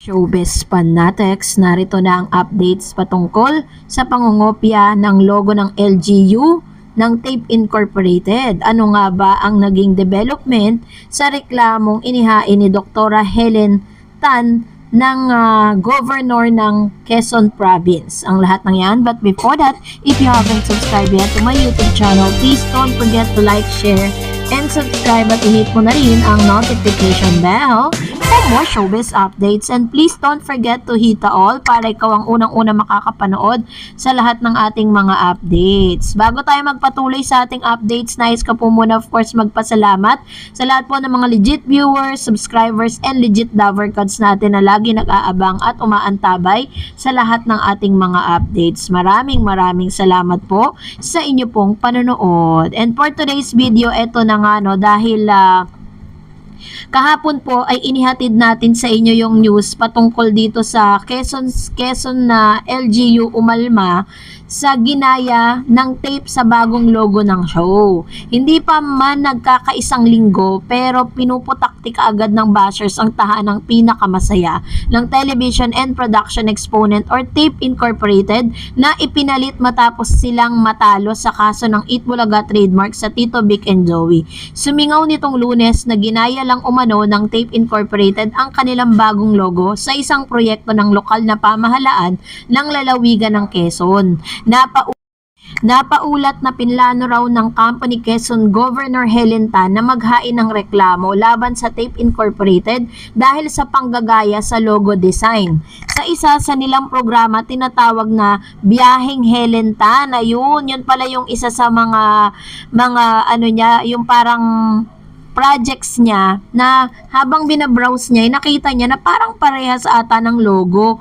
Showbiz Fanatics, narito na ang updates patungkol sa pangungopia ng logo ng LGU ng Tape Incorporated. Ano nga ba ang naging development sa reklamong inihain ni Dr. Helen Tan ng governor ng Quezon Province? Ang lahat ng yan. But before that, if you haven't subscribed yet to my YouTube channel, please don't forget to like, share, and subscribe at i-hit mo na rin ang notification bell for more showbiz updates, and please don't forget to hit the all para ikaw ang unang-una makakapanood sa lahat ng ating mga updates. Bago tayo magpatuloy sa ating updates, nais ka po muna of course magpasalamat sa lahat po ng mga legit viewers, subscribers, and legit lover cards natin na lagi nag-aabang at umaantabay sa lahat ng ating mga updates. Maraming salamat po sa inyo pong panonood. And for today's video, eto na nga no, dahil kahapon po ay inihatid natin sa inyo yung news patungkol dito sa Quezon na LGU umalma sa ginaya ng tape sa bagong logo ng show. Hindi pa man nagkakaisang linggo pero pinuputaktik agad ng bashers ang tahanang pinakamasaya ng television and production exponent or Tape Incorporated na ipinalit matapos silang matalo sa kaso ng Itbulaga trademark sa Tito Vic and Joey. Sumingaw nitong Lunes na ginaya lang umano ng Tape Incorporated ang kanilang bagong logo sa isang proyekto ng lokal na pamahalaan ng lalawigan ng Quezon. Napaulat na pinlano raw ng company Quezon Governor Helen Tan na maghain ng reklamo laban sa Tape Incorporated dahil sa panggagaya sa logo design. Sa isa sa nilang programa tinatawag na Biyaheng Helen Tan, ayun, yun pala yung isa sa mga ano niya, yung parang projects niya na habang binabrowse niya, nakita niya na parang parehas ata ng logo.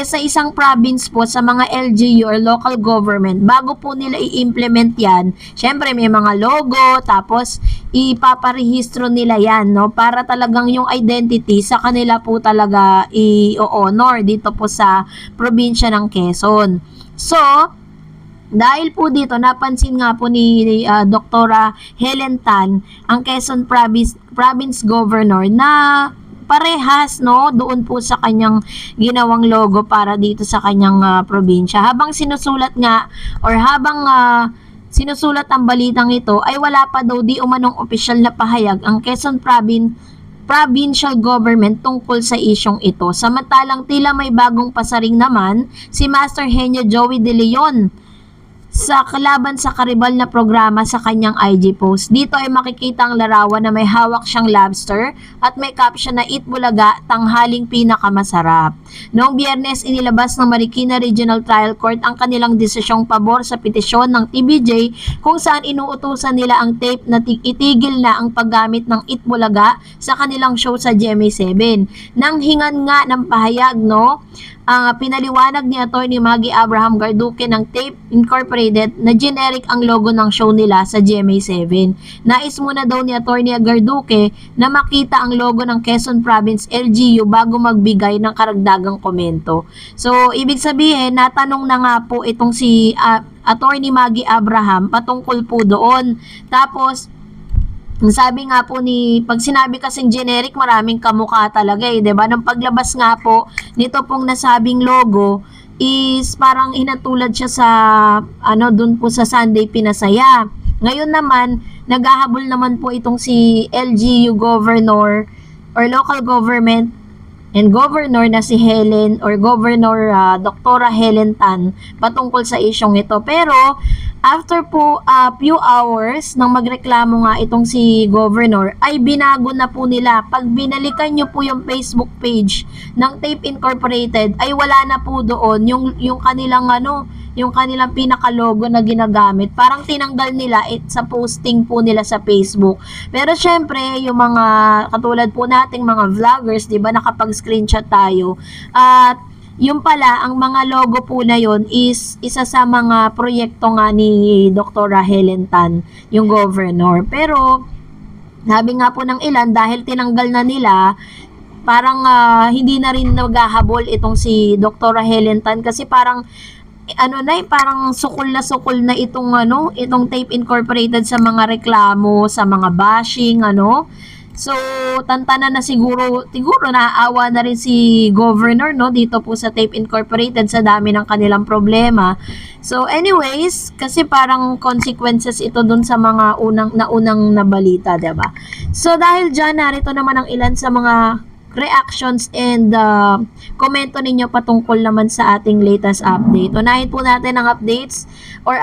Sa isang province po, sa mga LGU or local government, bago po nila i-implement yan, syempre may mga logo, tapos ipaparehistro nila yan, no? Para talagang yung identity sa kanila po talaga i-honor dito po sa probinsya ng Quezon. So, dahil po dito, napansin nga po ni Dr. Helen Tan, ang Quezon Province Governor, na parehas no doon po sa kanyang ginawang logo para dito sa kanyang probinsya. Habang sinusulat nga or habang sinusulat ang balitang ito ay wala pa daw di umanong opisyal na pahayag ang Quezon Provincial Government tungkol sa isyong ito. Samantalang tila may bagong pasaring naman si Master Henyo Joey De Leon sa kalaban sa karibal na programa sa kanyang IG post. Dito ay makikita ang larawan na may hawak siyang lobster at may caption na Itbulaga, tanghaling pinakamasarap. Noong Biyernes, inilabas ng Marikina Regional Trial Court ang kanilang desisyong pabor sa petisyon ng TVJ kung saan inuutusan nila ang tape na itigil na ang paggamit ng Itbulaga sa kanilang show sa GMA7. Nang hingan nga ng pahayag, no, pinaliwanag ni Atty. Maggie Abraham Garduque ng Tape Incorporated na generic ang logo ng show nila sa GMA7. Nais muna daw ni Atty. Garduque na makita ang logo ng Quezon Province LGU bago magbigay ng karagdagang komento. So, ibig sabihin, natanong na nga po itong si Atty. Maggie Abraham patungkol po doon. Tapos, sabi nga po pag sinabi kasing generic, maraming kamukha talaga diba? Nung paglabas nga po nito pong nasabing logo is parang inatulad siya sa dun po sa Sunday Pinasaya. Ngayon naman, naghahabol naman po itong si LGU Governor or local government and governor na si Helen or Governor Dr. Helen Tan patungkol sa isyong ito. Pero after po few hours nang magreklamo nga itong si governor ay binago na po nila. Pag binalikan nyo po yung Facebook page ng Tape Incorporated ay wala na po doon yung kanilang yung kanilang pinaka-logo na ginagamit. Parang tinanggal nila sa posting po nila sa Facebook. Pero syempre, yung mga katulad po nating mga vloggers, 'di ba, nakapag-screenshot tayo. At yung pala, ang mga logo po na yon is isa sa mga proyekto nga ni Dr. Helen Tan, yung governor. Pero sabi nga po ng ilan, dahil tinanggal na nila, parang hindi na rin naghahabol itong si Dr. Helen Tan kasi parang parang sukol na itong itong Tape Incorporated sa mga reklamo, sa mga bashing, So, tantanan na siguro naaawa na rin si Governor, no, dito po sa Tape Incorporated sa dami ng kanilang problema. So, anyways, kasi parang consequences ito dun sa mga unang na balita, diba? So, dahil dyan, narito naman ang ilan sa mga reactions and komento ninyo patungkol naman sa ating latest update. Unahin po natin ang updates or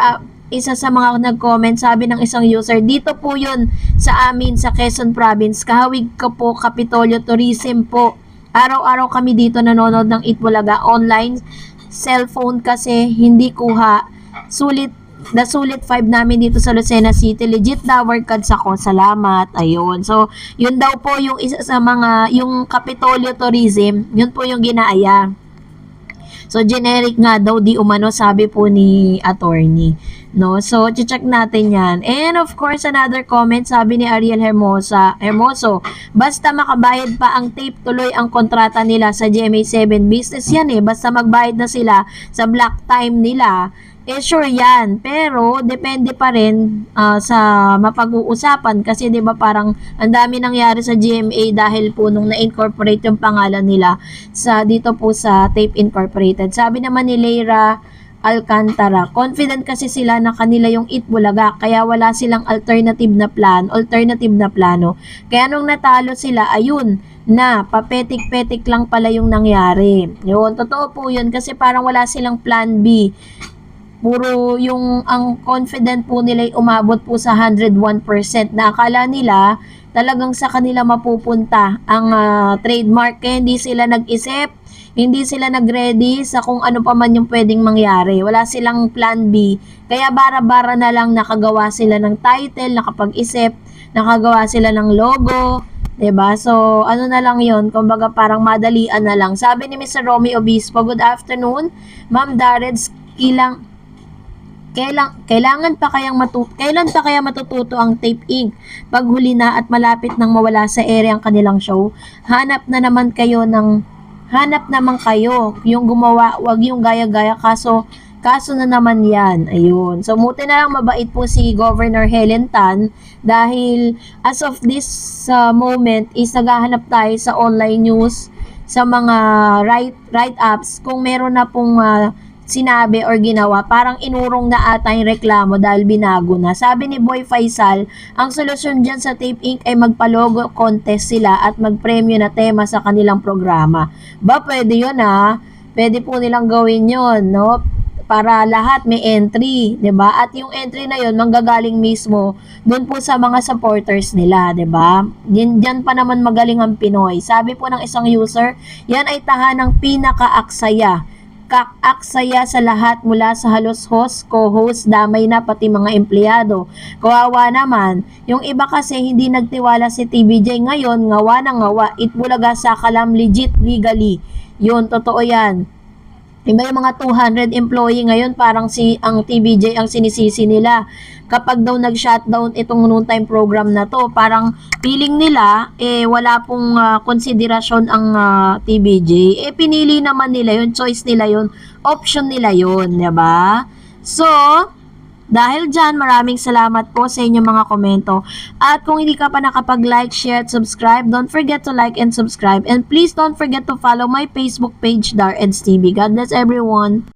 isa sa mga nag-comment, sabi ng isang user, dito po yun sa amin sa Quezon Province, kahawig ko po, Kapitolyo Tourism po. Araw-araw kami dito nanonood ng Itbulaga online, cellphone kasi hindi kuha. Sulit 5 namin dito sa Lucena City. Legit na work cards ako. Salamat. Ayun. So, yun daw po yung isa sa mga, yung Kapitolyo Tourism, yun po yung ginaaya. So, generic nga daw di umano, sabi po ni attorney. No? So, check natin yan. And of course, another comment, sabi ni Ariel Hermoso, basta makabayad pa ang tape, tuloy ang kontrata nila sa GMA7 business yan eh. Basta magbayad na sila sa block time nila, eh sure yan, pero depende pa rin sa mapag-uusapan kasi 'di ba parang ang dami nangyari sa GMA dahil po nung na-incorporate yung pangalan nila sa dito po sa Tape Incorporated. Sabi naman ni Leira Alcantara, confident kasi sila na kanila yung Itbulaga kaya wala silang alternative na plano. Kaya nung natalo sila, ayun na papetik-petik lang pala yung nangyari. Yun, totoo po yun kasi parang wala silang plan B. Puro yung ang confident po nila ay umabot po sa 101% na akala nila talagang sa kanila mapupunta ang trademark kaya hindi sila nag-isip, hindi sila nag-ready sa kung ano pa man yung pwedeng mangyari. Wala silang plan B. Kaya bara-bara na lang nakagawa sila ng title, nakapag-isip, nakagawa sila ng logo, 'di ba? So, ano na lang 'yon, kumbaga parang madalian na lang. Sabi ni Mr. Romy Obispo, good afternoon, Ma'am Dareds, kailan pa kaya matututo ang Tape Inc. Pag huli na at malapit nang mawala sa ere ang kanilang show, hanap naman kayo yung gumawa, wag yung gaya-gaya, kaso na naman yan. Ayun. So, muti na lang mabait po si Governor Helen Tan dahil as of this moment is naghahanap tayo sa online news, sa mga write-ups, kung meron na pong sinabi or ginawa, parang inurong na ata yung reklamo dahil binago na. Sabi ni Boy Faisal, ang solusyon dyan sa Tape Inc. ay magpalogo contest sila at magpremyo na tema sa kanilang programa. Ba, pwede yun ha? Pwede po nilang gawin yun, no? Para lahat may entry, 'di ba? At yung entry na 'yon manggagaling mismo doon po sa mga supporters nila, 'di ba? Diyan pa naman magaling ang Pinoy. Sabi po ng isang user, yan ay tahanang pinakaaksaya sa lahat mula sa halos host, co-host, damay na pati mga empleyado. Kawawa naman, yung iba kasi hindi nagtiwala si TVJ ngayon, ngawa na ngawa, Itbulaga sa kalam legit legally. Yun, totoo yan. Iba yung mga 200 employee ngayon, parang ang TVJ ang sinisisi nila. Kapag daw nag-shutdown itong noontime program na to, parang feeling nila, wala pong konsiderasyon ang TVJ. Pinili naman nila yun, choice nila yun, option nila yun, diba? So, dahil dyan, maraming salamat po sa inyong mga komento. At kung hindi ka pa nakapag-like, share, at subscribe, don't forget to like and subscribe. And please don't forget to follow my Facebook page, Dareds TV. God bless everyone.